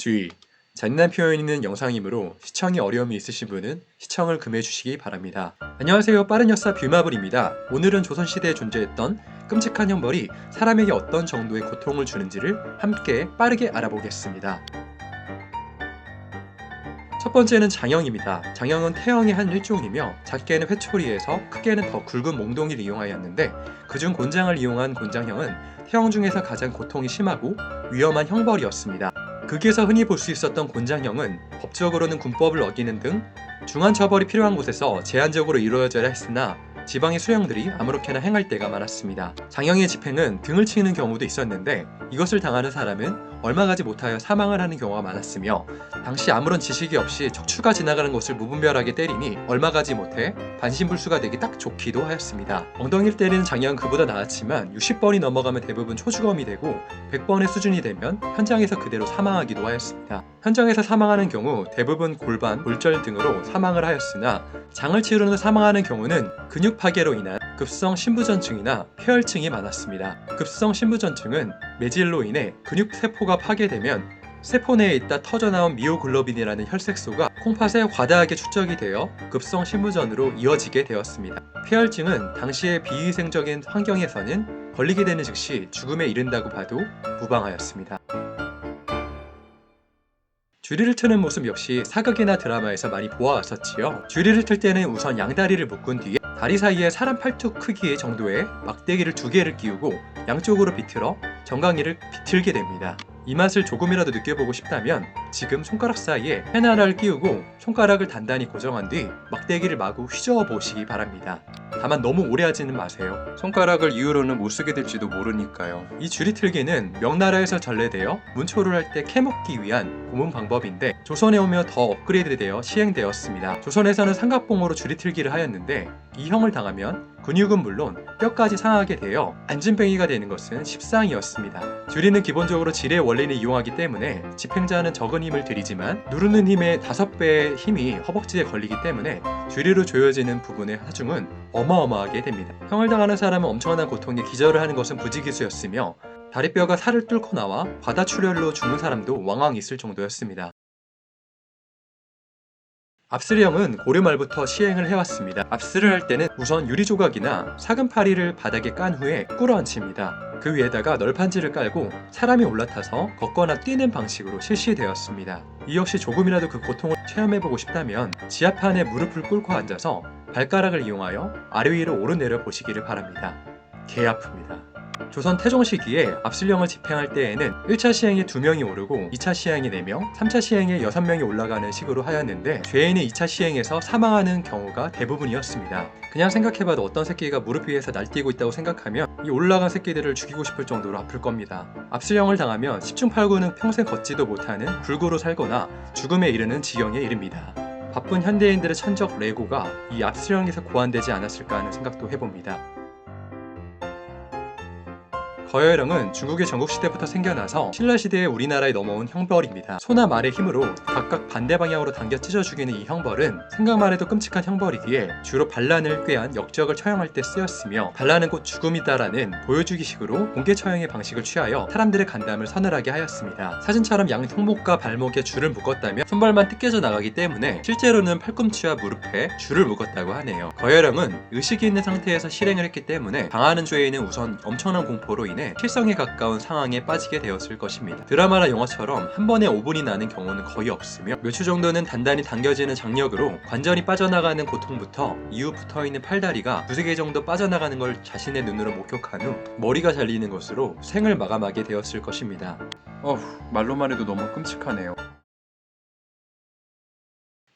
주의! 잔인한 표현이 있는 영상이므로 시청에 어려움이 있으신 분은 시청을 금해 주시기 바랍니다. 안녕하세요, 빠른 역사 뷰마블입니다. 오늘은 조선시대에 존재했던 끔찍한 형벌이 사람에게 어떤 정도의 고통을 주는지를 함께 빠르게 알아보겠습니다. 첫 번째는 장형입니다. 장형은 태형의 한 일종이며 작게는 회초리에서 크게는 더 굵은 몽동이를 이용하였는데 그중 곤장을 이용한 곤장형은 태형 중에서 가장 고통이 심하고 위험한 형벌이었습니다. 극에서 흔히 볼 수 있었던 곤장형은 법적으로는 군법을 어기는 등 중한 처벌이 필요한 곳에서 제한적으로 이루어져야 했으나 지방의 수령들이 아무렇게나 행할 때가 많았습니다. 장형의 집행은 등을 치는 경우도 있었는데 이것을 당하는 사람은 얼마 가지 못하여 사망을 하는 경우가 많았으며 당시 아무런 지식이 없이 척추가 지나가는 곳을 무분별하게 때리니 얼마 가지 못해 반신불수가 되기 딱 좋기도 하였습니다. 엉덩이를 때리는 장형은 그보다 나았지만 60번이 넘어가면 대부분 초주검이 되고 100번의 수준이 되면 현장에서 그대로 사망하기도 하였습니다. 현장에서 사망하는 경우 대부분 골반, 골절 등으로 사망을 하였으나 장을 치르는 후 사망하는 경우는 근육 파괴로 인한 급성 신부전증이나 폐혈증이 많았습니다. 급성 신부전증은 매질로 인해 근육 세포가 파괴되면 세포 내에 있다 터져나온 미오글로빈이라는 혈색소가 콩팥에 과다하게 축적이 되어 급성 신부전으로 이어지게 되었습니다. 폐혈증은 당시의 비위생적인 환경에서는 걸리게 되는 즉시 죽음에 이른다고 봐도 무방하였습니다. 주리를 트는 모습 역시 사극이나 드라마에서 많이 보아왔었지요. 주리를 틀 때는 우선 양다리를 묶은 뒤에 다리 사이에 사람 팔뚝 크기 정도의 막대기를 2개를 끼우고 양쪽으로 비틀어 정강이를 비틀게 됩니다. 이 맛을 조금이라도 느껴보고 싶다면 지금 손가락 사이에 펜 하나를 끼우고 손가락을 단단히 고정한 뒤 막대기를 마구 휘저어 보시기 바랍니다. 다만 너무 오래 하지는 마세요. 손가락을 이후로는 못 쓰게 될지도 모르니까요. 이 주리틀기는 명나라에서 전래되어 문초를 할 때 캐먹기 위한 고문 방법인데 조선에 오며 더 업그레이드되어 시행되었습니다. 조선에서는 삼각봉으로 주리틀기를 하였는데 이 형을 당하면 근육은 물론 뼈까지 상하게 되어 안진뱅이가 되는 것은 십상이었습니다. 주리는 기본적으로 질의 원리를 이용하기 때문에 집행자는 적은 힘을 들이지만 누르는 힘의 5배의 힘이 허벅지에 걸리기 때문에 주리로 조여지는 부분의 하중은 어마어마하게 됩니다. 형을 당하는 사람은 엄청난 고통에 기절을 하는 것은 부지기수였으며 다리뼈가 살을 뚫고 나와 과다출혈로 죽는 사람도 왕왕 있을 정도였습니다. 압슬형은 고려 말부터 시행을 해왔습니다. 압슬을 할 때는 우선 유리조각이나 사금파리를 바닥에 깐 후에 꿇어앉힙니다. 그 위에다가 널판지를 깔고 사람이 올라타서 걷거나 뛰는 방식으로 실시되었습니다. 이 역시 조금이라도 그 고통을 체험해보고 싶다면 지하판에 무릎을 꿇고 앉아서 발가락을 이용하여 아래 위로 오르내려 보시기를 바랍니다. 개 아픕니다. 조선 태종 시기에 압슬형을 집행할 때에는 1차 시행에 2명이 오르고 2차 시행에 4명, 3차 시행에 6명이 올라가는 식으로 하였는데 죄인은 2차 시행에서 사망하는 경우가 대부분이었습니다. 그냥 생각해봐도 어떤 새끼가 무릎 위에서 날뛰고 있다고 생각하면 이 올라간 새끼들을 죽이고 싶을 정도로 아플 겁니다. 압슬형을 당하면 10중 8구는 평생 걷지도 못하는 불구로 살거나 죽음에 이르는 지경에 이릅니다. 바쁜 현대인들의 천적 레고가 이 압슬형에서 고안되지 않았을까 하는 생각도 해봅니다. 거열형은 중국의 전국시대부터 생겨나서 신라시대에 우리나라에 넘어온 형벌입니다. 소나 말의 힘으로 각각 반대 방향으로 당겨 찢어 죽이는 이 형벌은 생각만 해도 끔찍한 형벌이기에 주로 반란을 꾀한 역적을 처형할 때 쓰였으며 반란은 곧 죽음이다라는 보여주기식으로 공개 처형의 방식을 취하여 사람들의 간담을 서늘하게 하였습니다. 사진처럼 양 손목과 발목에 줄을 묶었다면 손발만 뜯겨져 나가기 때문에 실제로는 팔꿈치와 무릎에 줄을 묶었다고 하네요. 거열형은 의식이 있는 상태에서 실행을 했기 때문에 당하는 죄인은 우선 엄청난 공포로 인해 실성에 가까운 상황에 빠지게 되었을 것입니다. 드라마나 영화처럼 한 번에 5분이 나는 경우는 거의 없으며 몇 주 정도는 단단히 당겨지는 장력으로 관절이 빠져나가는 고통부터 이후 붙어있는 팔다리가 2-3개 정도 빠져나가는 걸 자신의 눈으로 목격한 후 머리가 잘리는 것으로 생을 마감하게 되었을 것입니다. 말로만 해도 너무 끔찍하네요.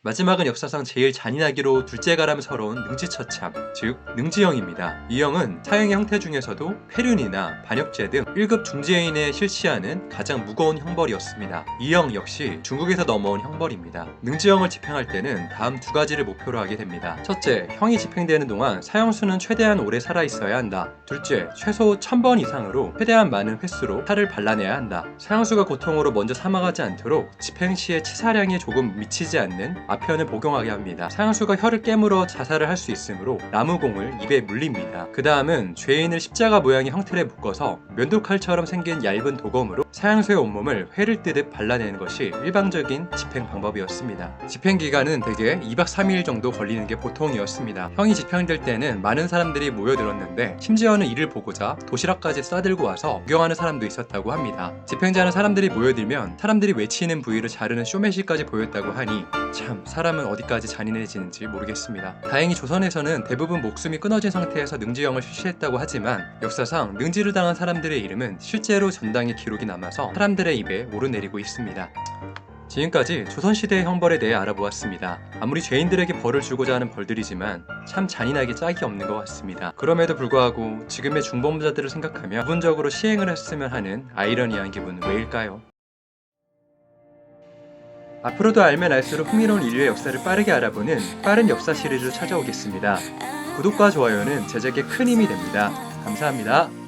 마지막은 역사상 제일 잔인하기로 둘째가람스러운 능지처참, 즉 능지형입니다. 이 형은 사형의 형태 중에서도 폐륜이나 반역죄 등 1급 중죄인에 실시하는 가장 무거운 형벌이었습니다. 이 형 역시 중국에서 넘어온 형벌입니다. 능지형을 집행할 때는 다음 2가지를 목표로 하게 됩니다. 첫째, 형이 집행되는 동안 사형수는 최대한 오래 살아있어야 한다. 둘째, 최소 1000번 이상으로 최대한 많은 횟수로 살을 발라내야 한다. 사형수가 고통으로 먼저 사망하지 않도록 집행 시에 치사량이 조금 미치지 않는 아편을 복용하게 합니다. 상수가 혀를 깨물어 자살을 할 수 있으므로 나무공을 입에 물립니다. 그 다음은 죄인을 십자가 모양의 형틀에 묶어서 면도칼처럼 생긴 얇은 도검으로 사형수의 온몸을 회를 뜨듯 발라내는 것이 일방적인 집행 방법이었습니다. 집행 기간은 대개 2박 3일 정도 걸리는 게 보통이었습니다. 형이 집행될 때는 많은 사람들이 모여들었는데 심지어는 이를 보고자 도시락까지 싸들고 와서 구경하는 사람도 있었다고 합니다. 집행자는 사람들이 모여들면 사람들이 외치는 부위를 자르는 쇼매시까지 보였다고 하니 참 사람은 어디까지 잔인해지는지 모르겠습니다. 다행히 조선에서는 대부분 목숨이 끊어진 상태에서 능지형을 실시했다고 하지만 역사상 능지를 당한 사람들의 이름은 실제로 전당에 기록이 남아서 사람들의 입에 오르내리고 있습니다. 지금까지 조선시대의 형벌에 대해 알아보았습니다. 아무리 죄인들에게 벌을 주고자 하는 벌들이지만 참 잔인하게 짝이 없는 것 같습니다. 그럼에도 불구하고 지금의 중범자들을 생각하며 부분적으로 시행을 했으면 하는 아이러니한 기분은 왜일까요? 앞으로도 알면 알수록 흥미로운 인류의 역사를 빠르게 알아보는 빠른 역사 시리즈로 찾아오겠습니다. 구독과 좋아요는 제작에 큰 힘이 됩니다. 감사합니다.